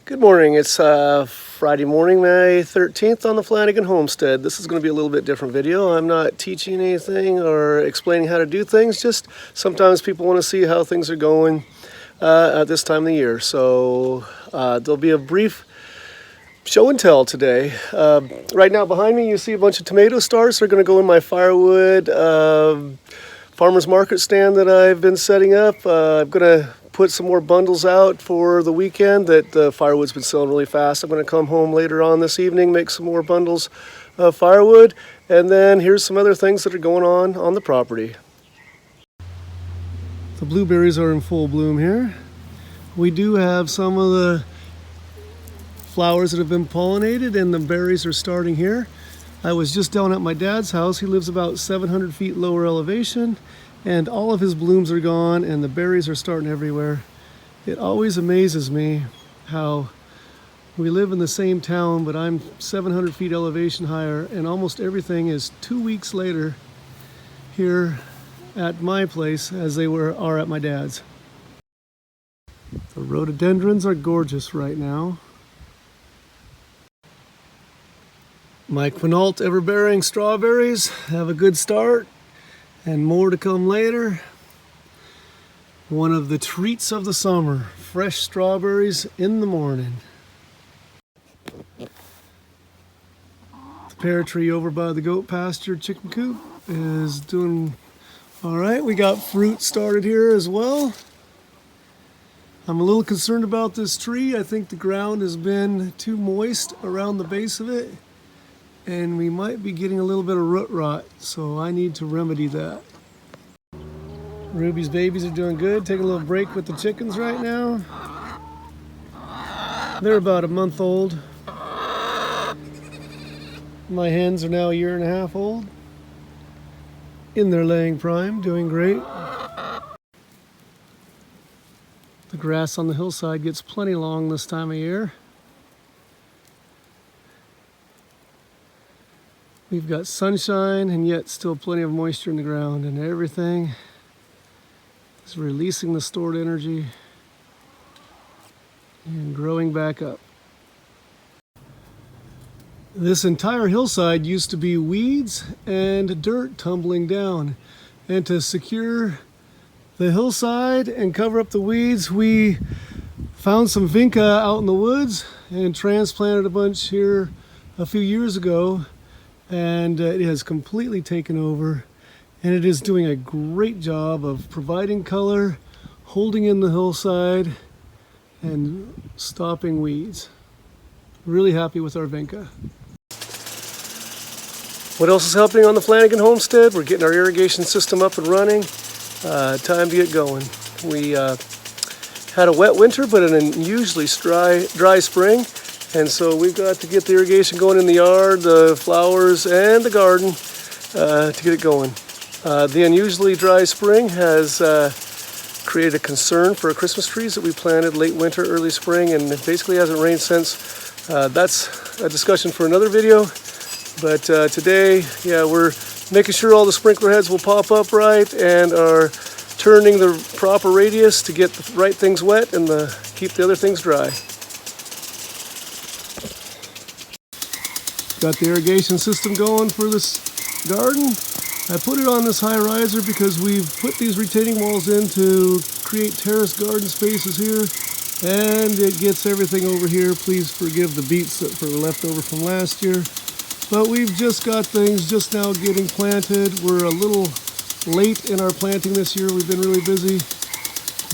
Good morning. It's Friday morning, May 13th on the Flanagan Homestead. This is going to be a little bit different video. I'm not teaching anything or explaining how to do things. Just sometimes people want to see how things are going at this time of the year. So there'll be a brief show and tell today. Right now behind me you see a bunch of tomato stars. They're going to go in my firewood farmer's market stand that I've been setting up. I'm going to put some more bundles out for the weekend that the firewood's been selling really fast. I'm going to come home later on this evening, make some more bundles of firewood, and then here's some other things that are going on the property. The blueberries are in full bloom here. We do have some of the flowers that have been pollinated, and the berries are starting here. I was just down at my dad's house. He lives about 700 feet lower elevation, and all of his blooms are gone and the berries are starting everywhere. It always amazes me how we live in the same town, but I'm 700 feet elevation higher, and almost everything is 2 weeks later here at my place as they are at my dad's. The rhododendrons are gorgeous right now. My quinault ever-bearing strawberries have a good start, and more to come later. One of the treats of the summer, fresh strawberries in the morning. The pear tree over by the goat pasture chicken coop is doing all right. We got fruit started here as well. I'm a little concerned about this tree. I think the ground has been too moist around the base of it, and we might be getting a little bit of root rot, so I need to remedy that. Ruby's babies are doing good. Taking a little break with the chickens right now. They're about a month old. My hens are now a year and a half old. In their laying prime, doing great. The grass on the hillside gets plenty long this time of year. We've got sunshine and yet still plenty of moisture in the ground, and everything is releasing the stored energy and growing back up. This entire hillside used to be weeds and dirt tumbling down, and to secure the hillside and cover up the weeds, we found some vinca out in the woods and transplanted a bunch here a few years ago. And it has completely taken over, and it is doing a great job of providing color, holding in the hillside, and stopping weeds. Really happy with our vinca. What else is happening on the Flanagan Homestead? We're getting our irrigation system up and running. Time to get going. We had a wet winter, but an unusually dry spring. And so we've got to get the irrigation going in the yard, the flowers, and the garden to get it going. The unusually dry spring has created a concern for our Christmas trees that we planted late winter, early spring, and it basically hasn't rained since. That's a discussion for another video. But today, yeah, we're making sure all the sprinkler heads will pop up right and are turning the proper radius to get the right things wet and keep the other things dry. Got the irrigation system going for this garden. I put it on this high riser because we've put these retaining walls in to create terrace garden spaces here, and it gets everything over here. Please forgive the beets that were left over from last year. But we've just got things just now getting planted. We're a little late in our planting this year. We've been really busy.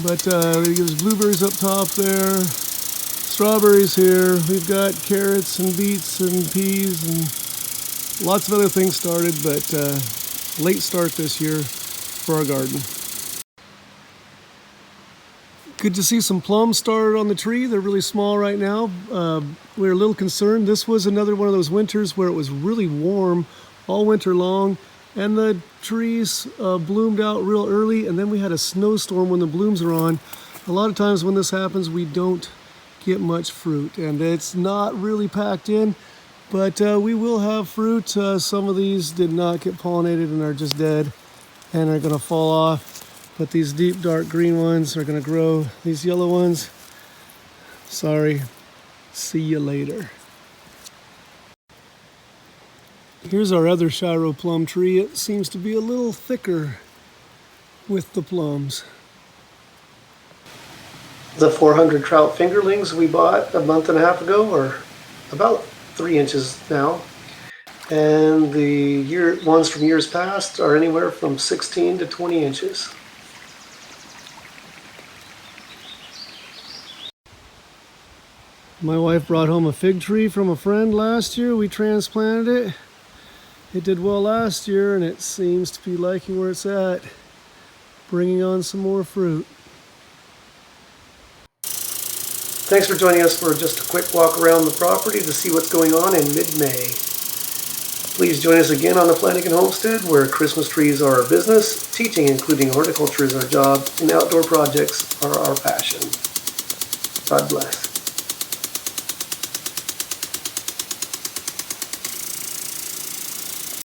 But there's blueberries up top there. Strawberries here. We've got carrots and beets and peas and lots of other things started, but late start this year for our garden. Good to see some plums started on the tree. They're really small right now. We're a little concerned. This was another one of those winters where it was really warm all winter long, and the trees bloomed out real early, and then we had a snowstorm when the blooms are on. A lot of times when this happens, we don't get much fruit, and it's not really packed in, but we will have fruit. Some of these did not get pollinated and are just dead and are going to fall off, but these deep dark green ones are going to grow. These yellow ones, sorry, See you later. Here's our other shiro plum tree. It seems to be a little thicker with the plums. The 400 trout fingerlings we bought a month and a half ago are about 3 inches now. And the ones from years past are anywhere from 16 to 20 inches. My wife brought home a fig tree from a friend last year. We transplanted it. It did well last year, and it seems to be liking where it's at, bringing on some more fruit. Thanks for joining us for just a quick walk around the property to see what's going on in mid-May. Please join us again on the Flanagan Homestead, where Christmas trees are our business, teaching including horticulture is our job, and outdoor projects are our passion. God bless.